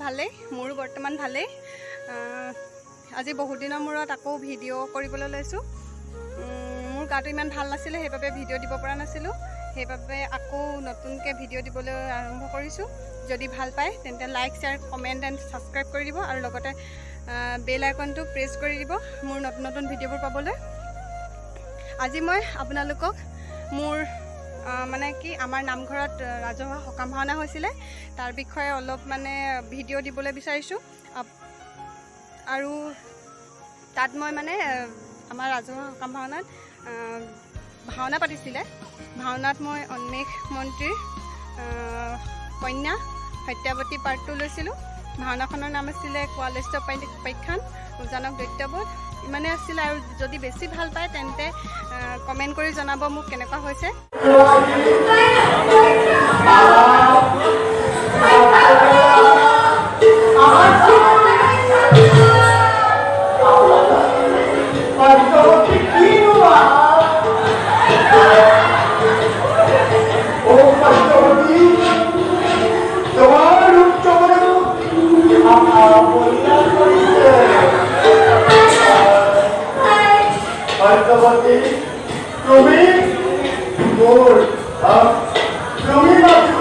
ভালেই, মোৰো বৰ্তমান ভালেই। আজি বহুত দিনৰ মূৰত আকৌ ভিডিঅ' কৰিবলৈ লৈছোঁ। মোৰ গাটো ইমান ভাল নাছিলে, সেইবাবে ভিডিঅ' দিব পৰা নাছিলোঁ। সেইবাবে আকৌ নতুনকৈ ভিডিঅ' দিবলৈ আৰম্ভ কৰিছোঁ। যদি ভাল পায় তেন্তে like, share, comment and subscribe কৰি দিব আৰু লগতে বেল আইকনটো প্ৰেছ কৰি দিব মোৰ নতুন নতুন ভিডিঅ'বোৰ পাবলৈ। আজি মই আপোনালোকক মোৰ মানে কি আমাৰ নামঘৰত ৰাজহুৱা সকাম ভাওনা হৈছিলে তাৰ বিষয়ে অলপ মানে ভিডিঅ' দিবলৈ বিচাৰিছোঁ। আৰু তাত মই মানে আমাৰ ৰাজহুৱা সকাম ভাওনাত ভাওনা পাতিছিলে। ভাওনাত মই অন্মেষ মন্ত্ৰীৰ কন্যা সত্যাৱতী পাৰ্টটো লৈছিলোঁ। ভাওনাখনৰ নাম আছিলে কোৱালিষ্ট উপাখ্যান উজানক দৈত্যবোধ। ইমানে আছিলে। আৰু যদি বেছি ভাল পায় তেন্তে কমেণ্ট কৰি জনাব মোক কেনেকুৱা হৈছে। তুমি মোৰ তুমি মাত্ৰ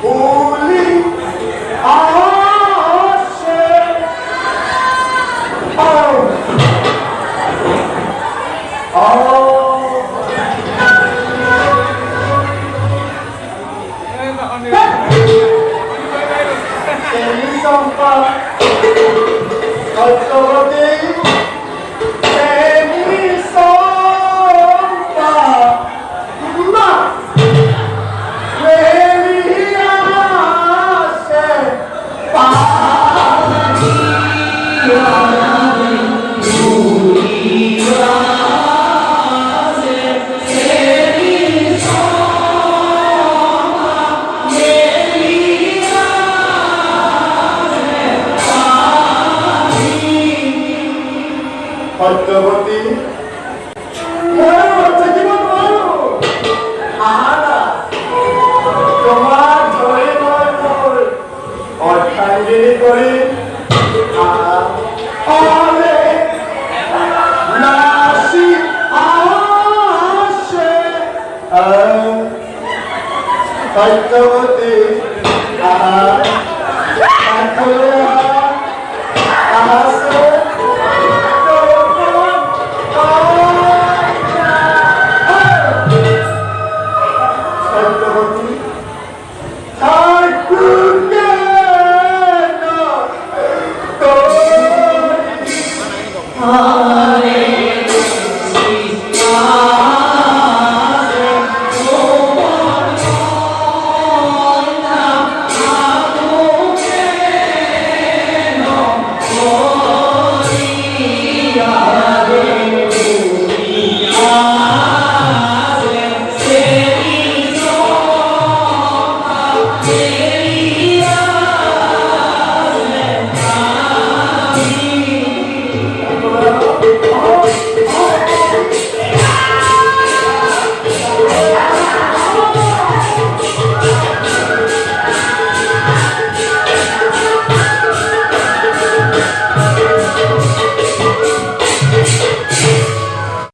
Holy Hashem. Oh. সত্যবতী মই থাকিব নোৱাৰো আহা তোমাৰ ধৰি মই মোৰ অৰ্থাংগিনী কৰি আলে নাচি আসে সত্যবতী আহা আসে Ah